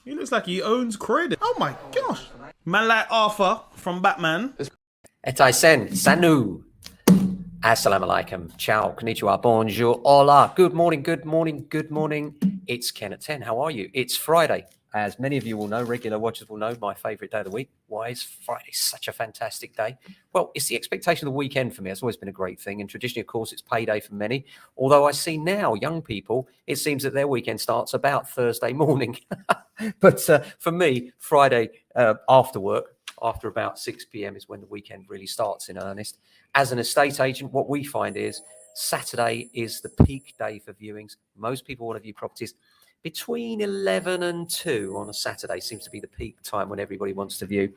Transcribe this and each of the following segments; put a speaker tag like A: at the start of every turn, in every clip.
A: He looks like he owns credit. Oh my gosh. Man like Arthur from Batman.
B: Etai sen, sanu. Assalamu alaikum. Ciao, konnichiwa, bonjour, hola. Good morning, good morning, good morning. It's Ken at 10. How are you? It's Friday. As many of you will know, regular watchers will know, my favorite day of the week. Why is Friday such a fantastic day? Well, it's the expectation of the weekend for me. It's always been a great thing. And traditionally, of course, it's payday for many. Although I see now young people, it seems that their weekend starts about Thursday morning. But for me, Friday after work, after about 6 p.m. is when the weekend really starts in earnest. As an estate agent, what we find is Saturday is the peak day for viewings. Most people want to view properties between 11 and 2 on a Saturday seems to be the peak time when everybody wants to view.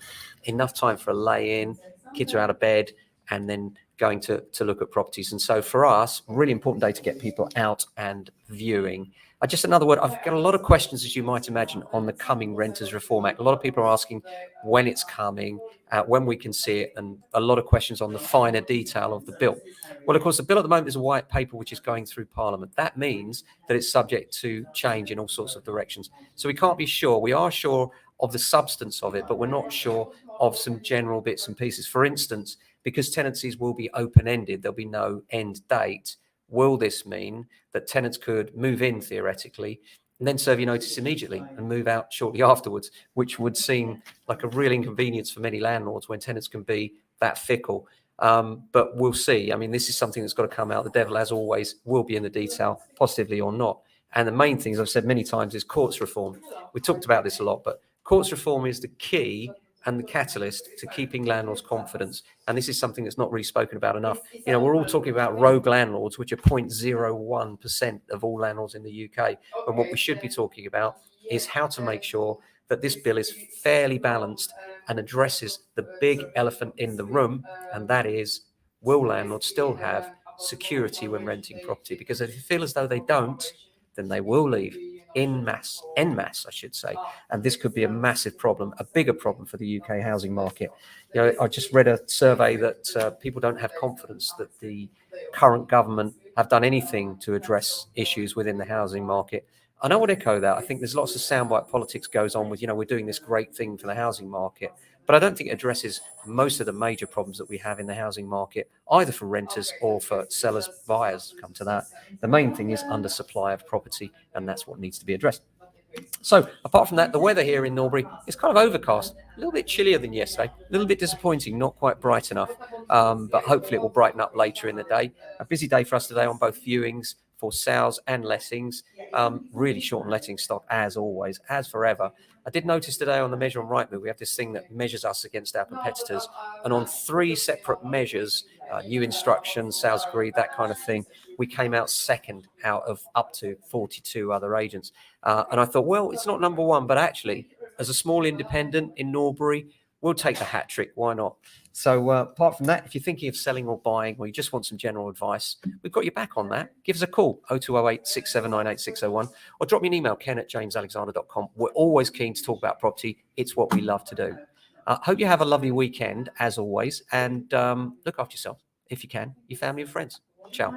B: Enough time for a lay-in, kids are out of bed, and then going to look at properties. And so for us, really important day to get people out and viewing. Just another word, I've got a lot of questions, as you might imagine, on the coming Renters Reform Act. A lot of people are asking when it's coming, when we can see it, and a lot of questions on the finer detail of the bill. Well, of course, the bill at the moment is a white paper which is going through Parliament. That means that it's subject to change in all sorts of directions. So we can't be sure. We are sure of the substance of it, but we're not sure of some general bits and pieces. For instance, because tenancies will be open-ended, there'll be no end date. Will this mean that tenants could move in theoretically and then serve your notice immediately and move out shortly afterwards, which would seem like a real inconvenience for many landlords when tenants can be that fickle. But we'll see. I mean, this is something that's got to come out. The devil, as always, will be in the detail, positively or not. And the main thing, as I've said many times, is courts reform. We talked about this a lot, but courts reform is the key and the catalyst to keeping landlords' confidence. And this is something that's not really spoken about enough. You know, we're all talking about rogue landlords, which are 0.01% of all landlords in the UK. And what we should be talking about is how to make sure that this bill is fairly balanced and addresses the big elephant in the room, and that is, will landlords still have security when renting property? Because if you feel as though they don't, then they will leave en masse, I should say. And this could be a massive problem, a bigger problem for the UK housing market. You know, I just read a survey that people don't have confidence that the current government have done anything to address issues within the housing market. And I would echo that. I think there's lots of soundbite politics goes on with, you know, we're doing this great thing for the housing market. But I don't think it addresses most of the major problems that we have in the housing market, either for renters or for sellers, buyers, come to that. The main thing is undersupply of property, and that's what needs to be addressed. So apart from that, the weather here in Norbury is kind of overcast, a little bit chillier than yesterday, a little bit disappointing, not quite bright enough, but hopefully it will brighten up later in the day. A busy day for us today on both viewings for sales and lettings. Really short on letting stock, as always, as forever. I did notice today on the measure on Rightmove, we have this thing that measures us against our competitors. And on 3 separate measures, new instructions, sales agreed, that kind of thing, we came out second out of up to 42 other agents. And I thought, well, it's not number one, but actually, as a small independent in Norbury, we'll take the hat trick. Why not? So apart from that, if you're thinking of selling or buying, or you just want some general advice, we've got your back on that. Give us a call, 0208 679 8601, or drop me an email, ken@jamesalexander.com. We're always keen to talk about property. It's what we love to do. Hope you have a lovely weekend, as always, and look after yourself, if you can, your family and friends. Ciao.